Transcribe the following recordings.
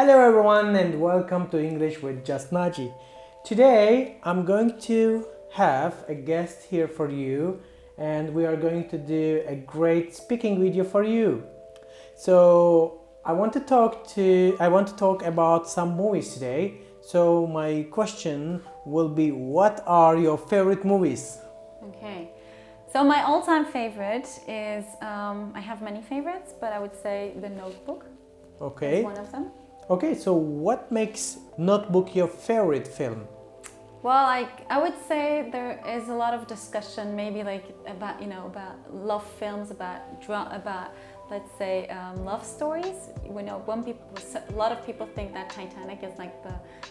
Hello everyone and welcome to English with Just Naci. Today I'm going to have a guest here for you and we are going to do a great speaking video for you. So I want to talk about some movies today. So my question will be, what are your favorite movies? Okay, so my all-time favorite is, I have many favorites, but I would say The Notebook Okay. is one of them. Okay, so what makes Notebook your favorite film? Well, I would say there is a lot of discussion, maybe like about love films, about let's say love stories. We know a lot of people think that Titanic is like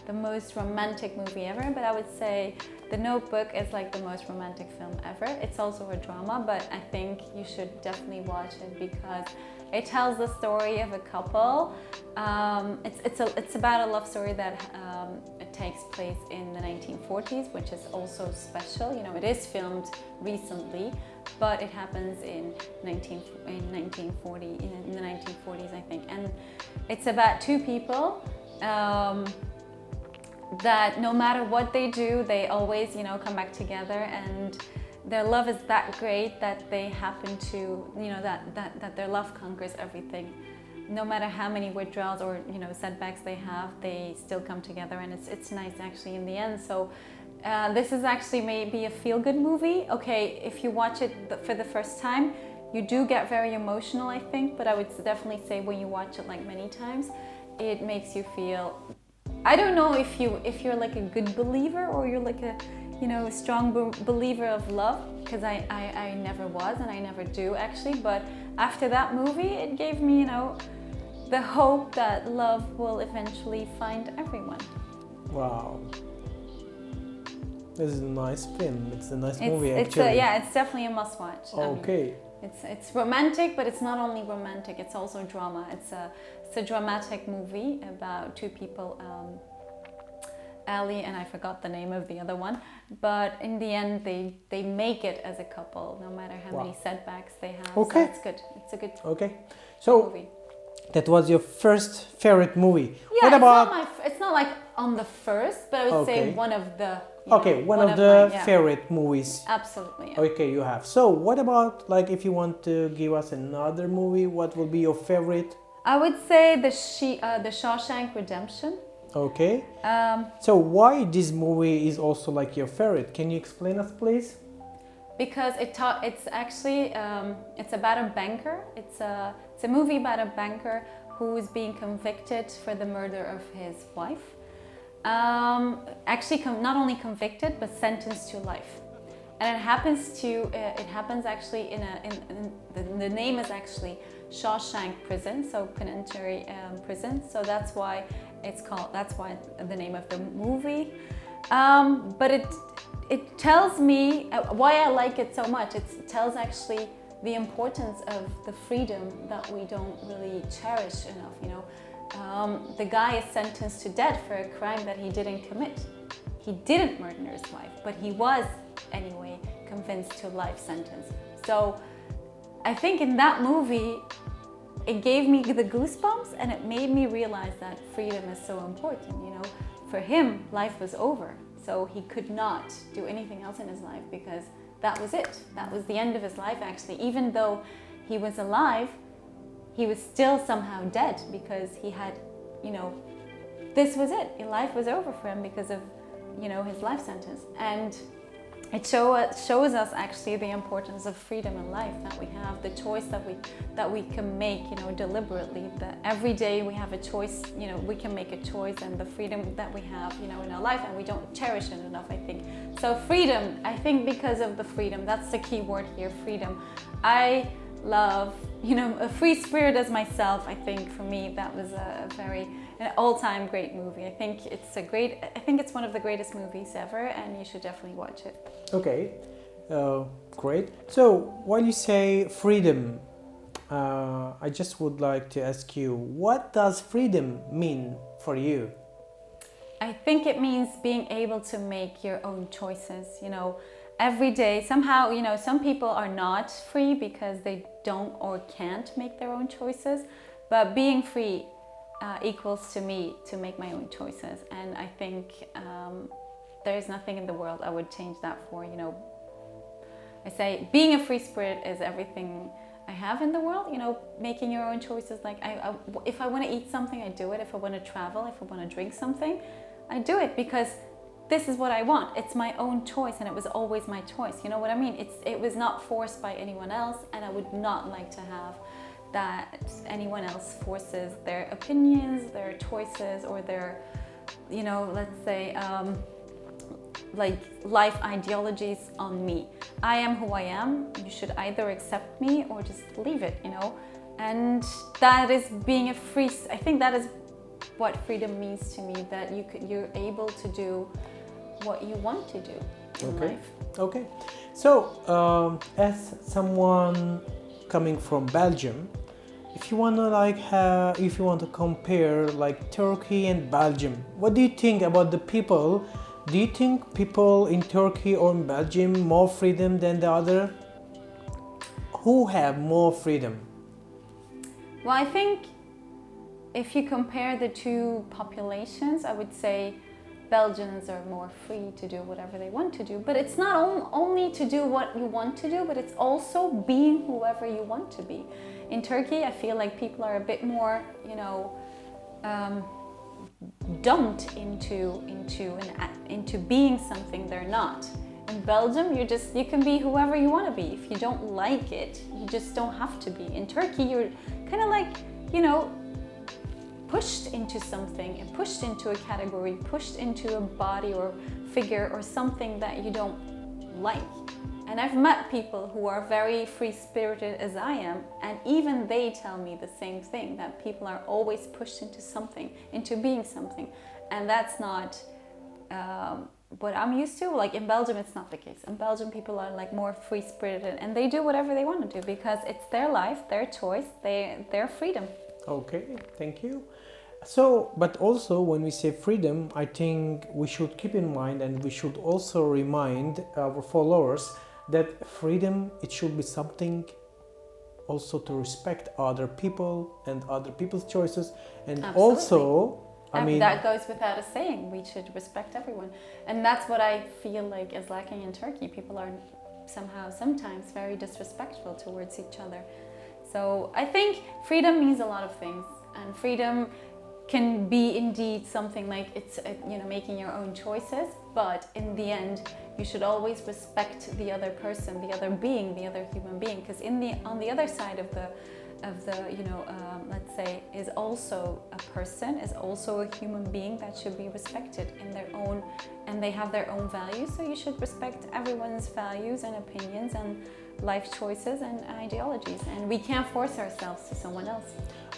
the most romantic movie ever, but I would say The Notebook is like the most romantic film ever. It's also a drama, but I think you should definitely watch it because it tells the story of a couple. It's about a love story that it takes place in the 1940s, which is also special. You know, it is filmed recently, but it happens in the 1940s, I think. And it's about two people that no matter what they do, they always, come back together, and their love is that great that they happen to, that their love conquers everything. No matter how many withdrawals or setbacks they have, they still come together, and it's nice actually in the end. So this is actually maybe a feel-good movie. Okay, if you watch it for the first time, you do get very emotional, I think, but I would definitely say when you watch it like many times, it makes you feel, I don't know if you're like a good believer or you're like a strong believer of love, because I never was and I never do actually, but after that movie it gave me the hope that love will eventually find everyone. Wow. This is a nice film. It's a nice movie actually. It's definitely a must-watch. Okay. It's romantic, but it's not only romantic. It's also drama. It's a dramatic movie about two people, Ali and I forgot the name of the other one, but in the end they make it as a couple, no matter how many setbacks they have. Okay. So it's good. It's a good So movie. that was your first favorite movie. Yeah, what about? It's not like on the first, but I would say one of the. One of the favorite movies. Absolutely. Yeah. Okay, you have. So what about, like, if you want to give us another movie, what will be your favorite? I would say the Shawshank Redemption. Okay. So why this movie is also like your favorite? Can you explain us, please? Because it's actually it's about a banker. It's a movie about a banker who is being convicted for the murder of his wife. Actually, not only convicted but sentenced to life. And it happens actually the name is actually Shawshank Prison, so penitentiary prison. So that's why the name of the movie. But it tells me why I like it so much. It tells actually the importance of the freedom that we don't really cherish enough. The guy is sentenced to death for a crime that he didn't commit. He didn't murder his wife, but he was anyway convinced to life sentence. So I think in that movie, it gave me the goosebumps and it made me realize that freedom is so important. For him, life was over. So he could not do anything else in his life because that was it. That was the end of his life actually. Even though he was alive, he was still somehow dead because he had, this was it. Life was over for him because of, his life sentence. And it shows us actually the importance of freedom in life, that we have the choice that we can make, deliberately. That every day we have a choice, we can make a choice, and the freedom that we have, in our life, and we don't cherish it enough, I think. So freedom, I think because of the freedom, that's the key word here, freedom. I love, a free spirit as myself. I think for me that was an all-time great movie. I think it's one of the greatest movies ever, and you should definitely watch it. Okay, great. So while you say freedom, I just would like to ask you, what does freedom mean for you? I think it means being able to make your own choices, every day. Somehow, some people are not free because they don't or can't make their own choices, but being free equals to me to make my own choices. And I think there's nothing in the world I would change that for. You know, I say being a free spirit is everything I have in the world. You know, making your own choices. Like if I want to eat something, I do it. If I want to travel, if I want to drink something, I do it because this is what I want. It's my own choice, and it was always my choice. You know what I mean? It was not forced by anyone else, and I would not like to have that anyone else forces their opinions, their choices, or their, you know, let's say, like life ideologies on me. I am who I am. You should either accept me or just leave it, you know. And that is being a free. I think that is what freedom means to me. That you're able to do what you want to do in life. Okay. So, as someone coming from Belgium, if you want to compare like Turkey and Belgium, what do you think about the people? Do you think people in Turkey or in Belgium more freedom than the other? Who have more freedom? Well, I think if you compare the two populations, I would say Belgians are more free to do whatever they want to do. But it's not only to do what you want to do, but it's also being whoever you want to be. In Turkey, I feel like people are a bit more, you know, dumped into being something they're not. In Belgium, you can be whoever you want to be. If you don't like it, you just don't have to be. In Turkey, you're kind of like, you know, pushed into something, and pushed into a category, pushed into a body or figure or something that you don't like. And I've met people who are very free-spirited as I am, and even they tell me the same thing, that people are always pushed into something, into being something. And that's not what I'm used to. Like in Belgium, it's not the case. In Belgium, people are like more free-spirited, and they do whatever they want to do because it's their life, their choice, their freedom. Okay, thank you. So, but also when we say freedom, I think we should keep in mind, and we should also remind our followers that freedom, it should be something also to respect other people and other people's choices, and Absolutely. Also, I mean, that goes without a saying. We should respect everyone, and that's what I feel like is lacking in Turkey. People are sometimes very disrespectful towards each other. So I think freedom means a lot of things, and freedom can be indeed something like it's you know, making your own choices, but in the end you should always respect the other person, the other being, the other human being, because on the other side of the you know, let's say, is also a person, is also a human being that should be respected in their own, and they have their own values, so you should respect everyone's values and opinions and life choices and ideologies, and we can't force ourselves to someone else.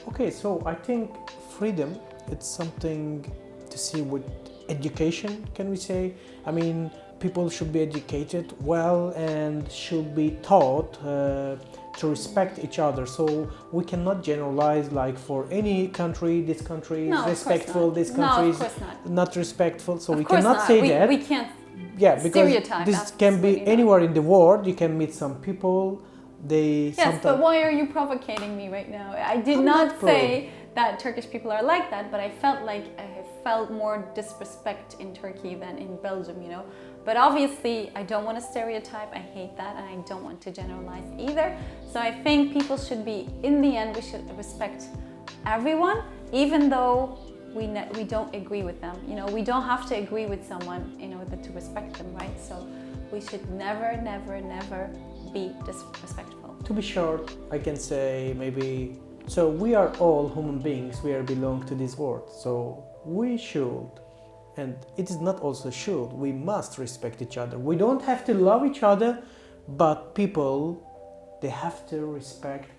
Okay, so I think freedom, it's something to see with education, can we say? I mean, people should be educated well and should be taught to respect each other. So we cannot generalize like for any country, this country is respectful, this country is not respectful. So we cannot say that. We can't. Yeah, because this can be anywhere in the world. You can meet some people. Yes, but why are you provocating me right now? I did not say that Turkish people are like that, but I felt more disrespect in Turkey than in Belgium, you know. But obviously, I don't want to stereotype. I hate that, and I don't want to generalize either. So I think people should be, in the end, we should respect everyone, even though we don't agree with them. You know, we don't have to agree with someone in order to respect them, right? So we should never, never, never be disrespectful. To be short, I can say maybe, so we are all human beings, we belong to this world, so we should, and it is not also should, we must respect each other. We don't have to love each other, but people, they have to respect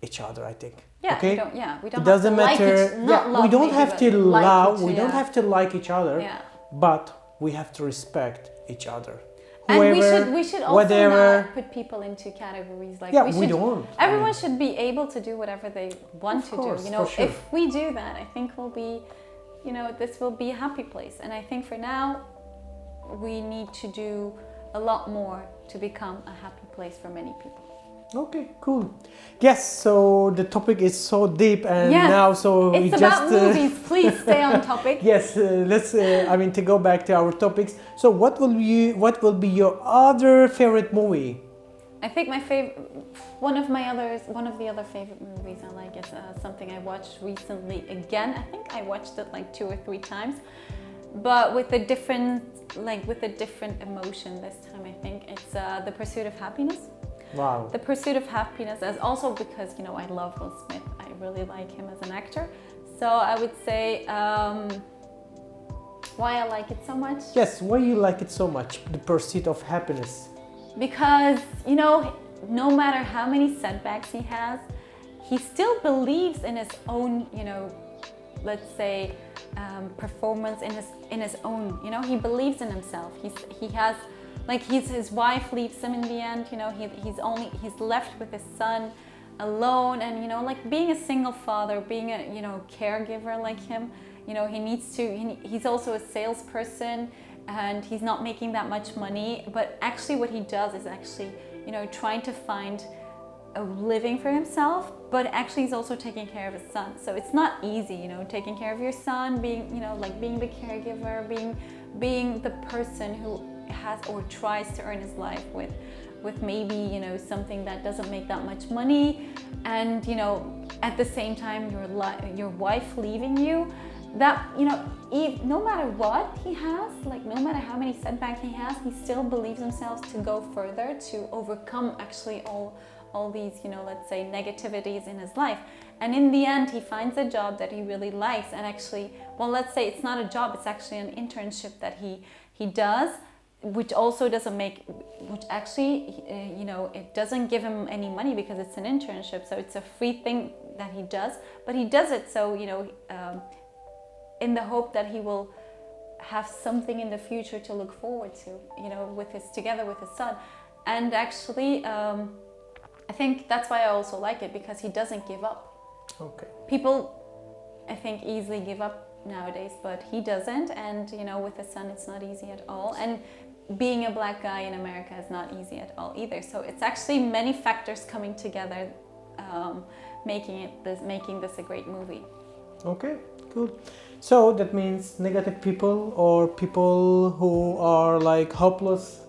each other, I think. Yeah, okay? we don't it doesn't have to matter. Like we don't have to love, we don't have to like each other, but we have to respect each other. Whoever, and we should also not put people into categories. Like we don't. Everyone should be able to do whatever they want to do. You know, sure. If we do that, I think we'll be, you know, this will be a happy place. And I think for now, we need to do a lot more to become a happy place for many people. Okay, cool. Yes, so the topic is so deep, and Yes, now so it's we about just movies. Please stay on topic. yes, let's. I mean, to go back to our topics. So, what will be your other favorite movie? I think one of the other favorite movies I like is something I watched recently again. I think I watched it like 2 or 3 times, but with a different emotion this time. I think it's The Pursuit of Happiness. Wow. The Pursuit of Happiness, as also because I love Will Smith. I really like him as an actor. So I would say why I like it so much. Yes, why you like it so much? The Pursuit of Happiness. Because no matter how many setbacks he has, he still believes in his own, let's say, performance, in his own. He believes in himself. He has. Like his wife leaves him in the end, he's left with his son alone, and like being a single father, being a caregiver like him, he's also a salesperson, and he's not making that much money, but actually what he does is actually trying to find a living for himself, but actually he's also taking care of his son. So it's not easy, taking care of your son, being being the caregiver, being the person who has or tries to earn his life with maybe something that doesn't make that much money, and at the same time your wife leaving you, that no matter what he has, like no matter how many setbacks he has, he still believes himself to go further, to overcome actually all these let's say negativities in his life. And in the end he finds a job that he really likes, and actually, well, let's say it's not a job, it's actually an internship that he does, which also doesn't make, which actually, it doesn't give him any money because it's an internship. So it's a free thing that he does, but he does it so, in the hope that he will have something in the future to look forward to, together with his son. And actually, I think that's why I also like it, because he doesn't give up. Okay. People, I think, easily give up nowadays, but he doesn't. And, with his son, it's not easy at all. And being a black guy in America is not easy at all either. So it's actually many factors coming together, making this a great movie. Okay, cool. So that means negative people or people who are like hopeless,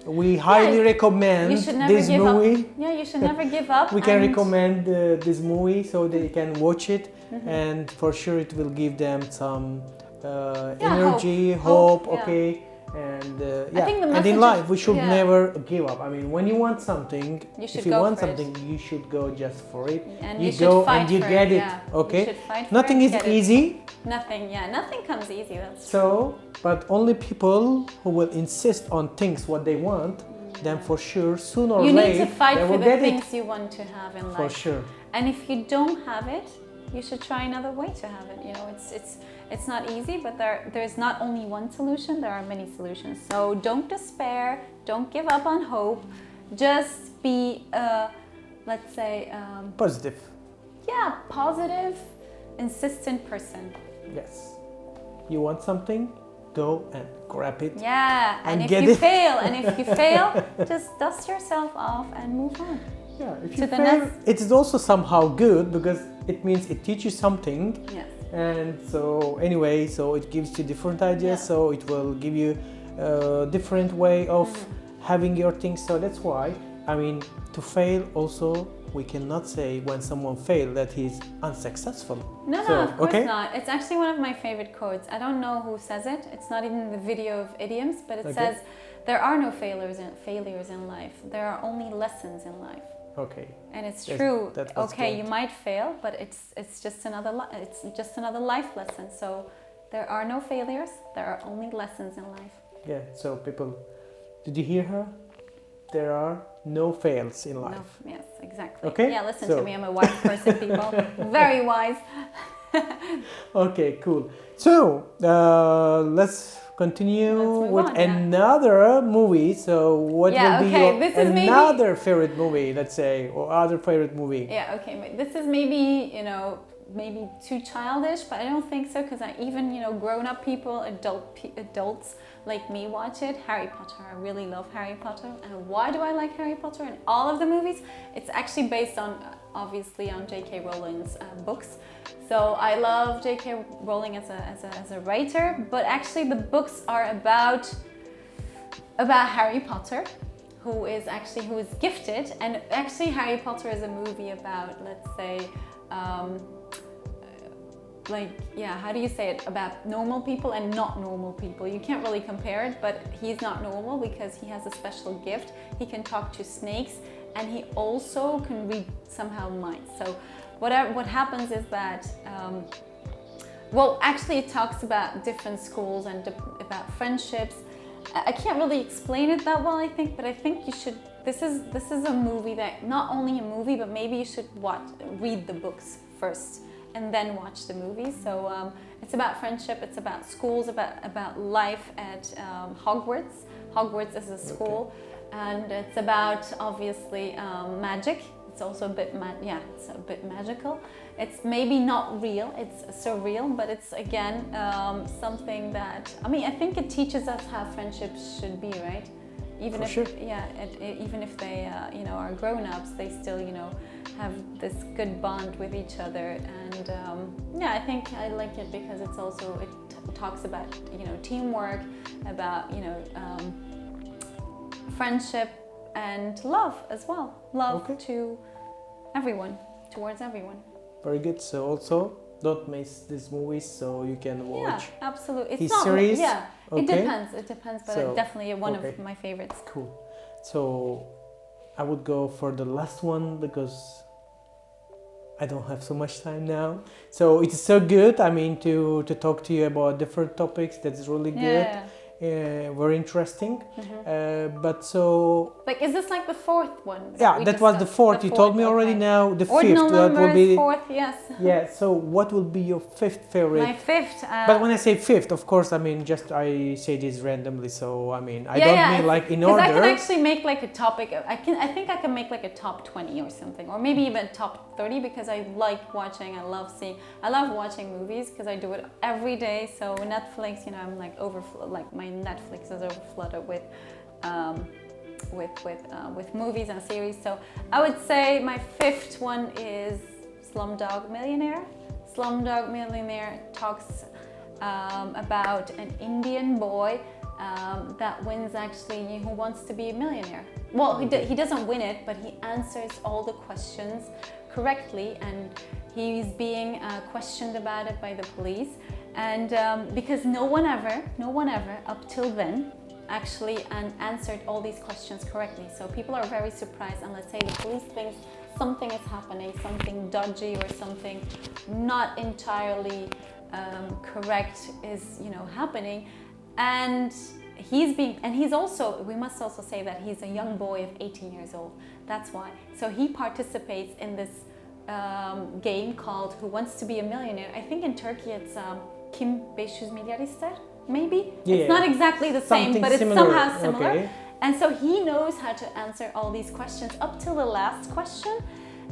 we highly recommend you should never this give movie. Up. Yeah, you should never give up. We can recommend this movie so they can watch it, and for sure it will give them some energy, hope, yeah. Okay. And I think the and in life we should yeah. never give up. I mean, when you want something, if you want something, it. You should go just for it. And you go and you get it. Yeah. Okay. Nothing is easy. Nothing comes easy. That's so, but only people who will insist on things what they want, then for sure, sooner or later, you need to fight for the things you want to have in life. For sure. And if you don't have it, you should try another way to have it. It's not easy, but there's not only one solution, there are many solutions. So don't despair, don't give up on hope, just be let's say positive. Yeah, positive, insistent person. Yes. You want something, go and grab it. Yeah, and if you fail, just dust yourself off and move on. Yeah, if you fail, it is also somehow good because it means it teaches you something. Yes. And so anyway, so it gives you different ideas, so it will give you a different way of having your things. So that's why, I mean, to fail also, we cannot say when someone failed that he's unsuccessful. No, of course not. It's actually one of my favorite quotes. I don't know who says it. It's not even in the video of idioms, but it says, there are no failures in life. There are only lessons in life. Okay. And it's true. Okay, you might fail, but it's just another life lesson. So there are no failures. There are only lessons in life. Yeah. So people, did you hear her? There are no fails in life. No, yes, exactly. Okay. Yeah, listen to me. I'm a wise person, people. Very wise. Okay, cool. So let's continue with another movie. So what will be your another favorite movie, let's say, or other favorite movie? Yeah, okay. This is maybe, maybe too childish, but I don't think so, because even, grown-up people, adults like me watch it, Harry Potter. I really love Harry Potter. And why do I like Harry Potter and all of the movies? It's actually based on, obviously, on J.K. Rowling's books. So I love J.K. Rowling as a writer, but actually the books are about Harry Potter, who is gifted, and actually Harry Potter is a movie about, let's say, how do you say it, about normal people and not normal people. You can't really compare it, but he's not normal because he has a special gift. He can talk to snakes, and he also can read somehow minds. So what happens is that, actually it talks about different schools and about friendships. I can't really explain it that well, I think, but I think you should. This is a movie that, not only a movie, but maybe you should read the books first and then watch the movie. So it's about friendship, it's about schools, about life at Hogwarts. Hogwarts is a school, and it's about, obviously, magic. It's also a bit it's a bit magical. It's maybe not real, it's surreal, but it's again something that, I think it teaches us how friendships should be, right? Even if they are grown-ups, they still have this good bond with each other. And I think I like it because it talks about teamwork, about friendship and love as well. Love to everyone, towards everyone. Very good. So also don't miss these movies, so you can watch. Yeah, absolutely. It's his not series. Yeah, Okay. It depends, but it's definitely one of my favorites. Cool. So I would go for the last one because I don't have so much time now. So it's so good. To talk to you about different topics. That's really good. Yeah. Very interesting. Is this like the fourth one? That was the fourth. You told me already. Now the fifth. That will be fourth. Yes. Yeah. So what will be your fifth favorite? My fifth. But when I say fifth, of course, I say this randomly. So I don't mean like in order. I can actually make like a topic. I think I can make like a top 20 or something, or maybe even top 30, because I like watching. I love watching movies because I do it every day. So Netflix, I'm like my Netflix is overflooded with movies and series. So I would say my fifth one is Slumdog Millionaire. Slumdog Millionaire talks about an Indian boy that wins, actually, who wants to be a millionaire. Well, he doesn't win it, but he answers all the questions correctly, and he's being questioned about it by the police. And because no one ever up till then actually answered all these questions correctly. So people are very surprised, and let's say the police thinks something is happening, something dodgy or something not entirely correct is happening. And he's also, we must also say that he's a young boy of 18 years old. That's why. So he participates in this game called Who Wants to Be a Millionaire. I think in Turkey it's Kim 500 milyar ister? Maybe? Yeah. It's not exactly the same, but it's somehow similar. Okay. And so he knows how to answer all these questions up till the last question.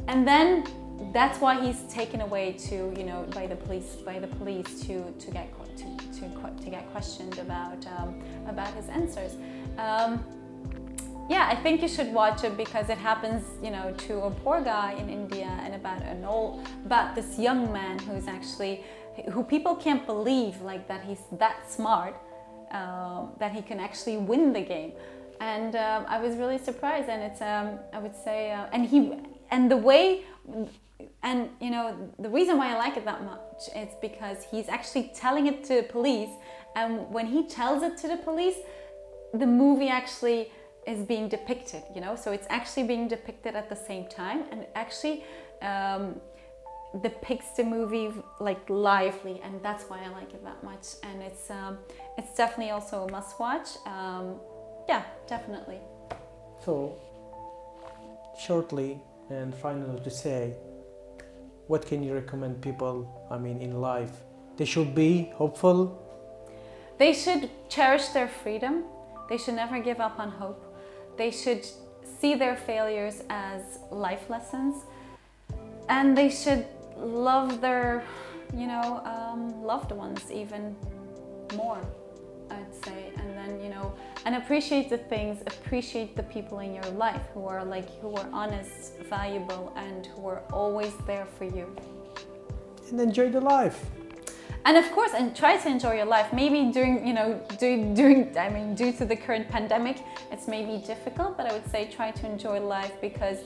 And then that's why he's taken away to, by the police to get questioned about his answers. I think you should watch it because it happens, to a poor guy in India, and about this young man who people can't believe that he's that smart, that he can actually win the game. And I was really surprised, and it's I would say, the reason why I like it that much is because he's actually telling it to the police, and when he tells it to the police, the movie actually is being depicted, so it's actually being depicted at the same time, and it actually depicts the movie lively, and that's why I like it that much. And it's definitely also a must-watch. Definitely. So, shortly and finally to say, what can you recommend people, in life? They should be hopeful. They should cherish their freedom. They should never give up on hope. They should see their failures as life lessons. And they should love their, loved ones even more, I'd say. And and and appreciate the things, appreciate the people in your life who are honest, valuable, and who are always there for you. And enjoy the life. And of course, and try to enjoy your life. Maybe due to the current pandemic, it's maybe difficult, but I would say try to enjoy life, because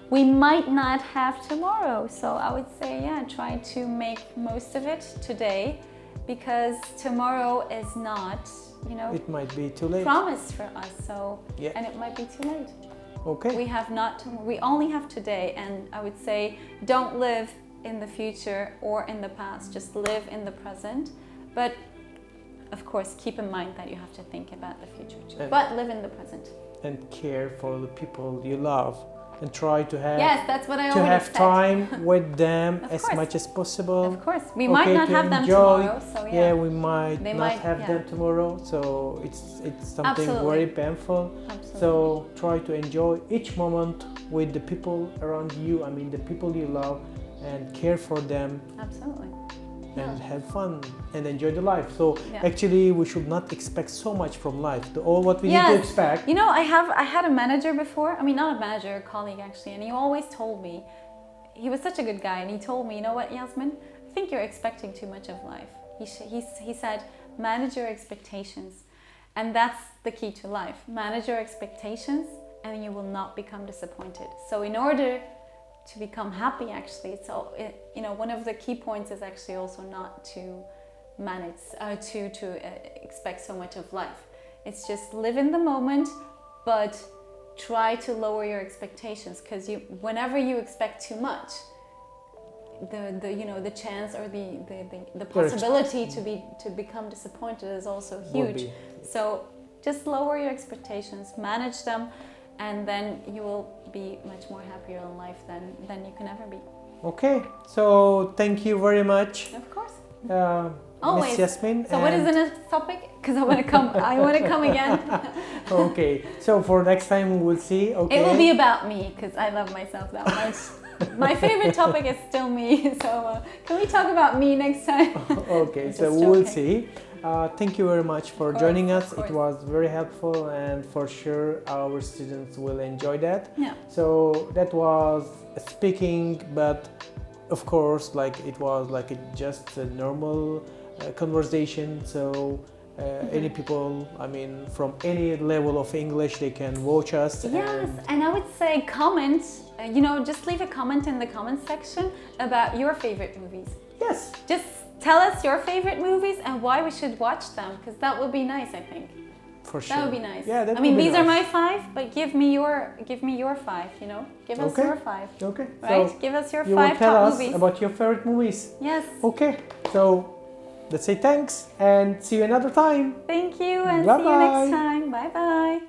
we might not have tomorrow. So I would say, yeah, try to make most of it today, because tomorrow is not, it might be too late. Promised for us. So, yeah. And it might be too late. Okay. We only have today, and I would say don't live in the future or in the past, just live in the present. But of course, keep in mind that you have to think about the future too. But live in the present. And care for the people you love, and try to have that's what I to have said. time with them as course. much as possible. Of course, we might not have them tomorrow, so yeah, we might they not might have them tomorrow, so it's something Absolutely. very painful. Absolutely. So try to enjoy each moment with the people around you. I mean, the people you love, and care for them. Absolutely. And have fun and enjoy the life. So Yeah. actually, we should not expect so much from life. All what we need to expect. I had a manager before. I mean, not a manager, a colleague actually, and he always told me, he was such a good guy, and he told me, you know what, Yasmin, I think you're expecting too much of life. He said, manage your expectations, and that's the key to life. Manage your expectations, and you will not become disappointed. So in order to become happy, actually, one of the key points is actually also not to manage to expect so much of life. It's just live in the moment, but try to lower your expectations, because whenever you expect too much, the chance or the possibility to become disappointed is also huge. So just lower your expectations, manage them, and then you will be much more happier in life than you can ever be. Okay, so thank you very much. Of course. Always. Miss Yasmin. So what is the next topic? Because I want to come again. Okay, so for next time we will see. Okay. It will be about me, because I love myself that much. My favorite topic is still me. So can we talk about me next time? Okay, so we will see. Thank you very much for joining us. It was very helpful, and for sure our students will enjoy that. Yeah. So that was speaking, but of course, it was just a normal conversation. So any people, I mean, from any level of English, they can watch us. Yes, and I would say comment. Just leave a comment in the comment section about your favorite movies. Yes. Just tell us your favorite movies and why we should watch them, because that would be nice, I think. For sure. That would be nice. Yeah, I mean, these are my 5, but give me your 5, Give us your 5. Okay. Right? So give us your 5 you will tell top us movies. about your favorite movies. Yes. Okay. So let's say thanks and see you another time. Thank you, and Bye-bye. see you next time. Bye bye.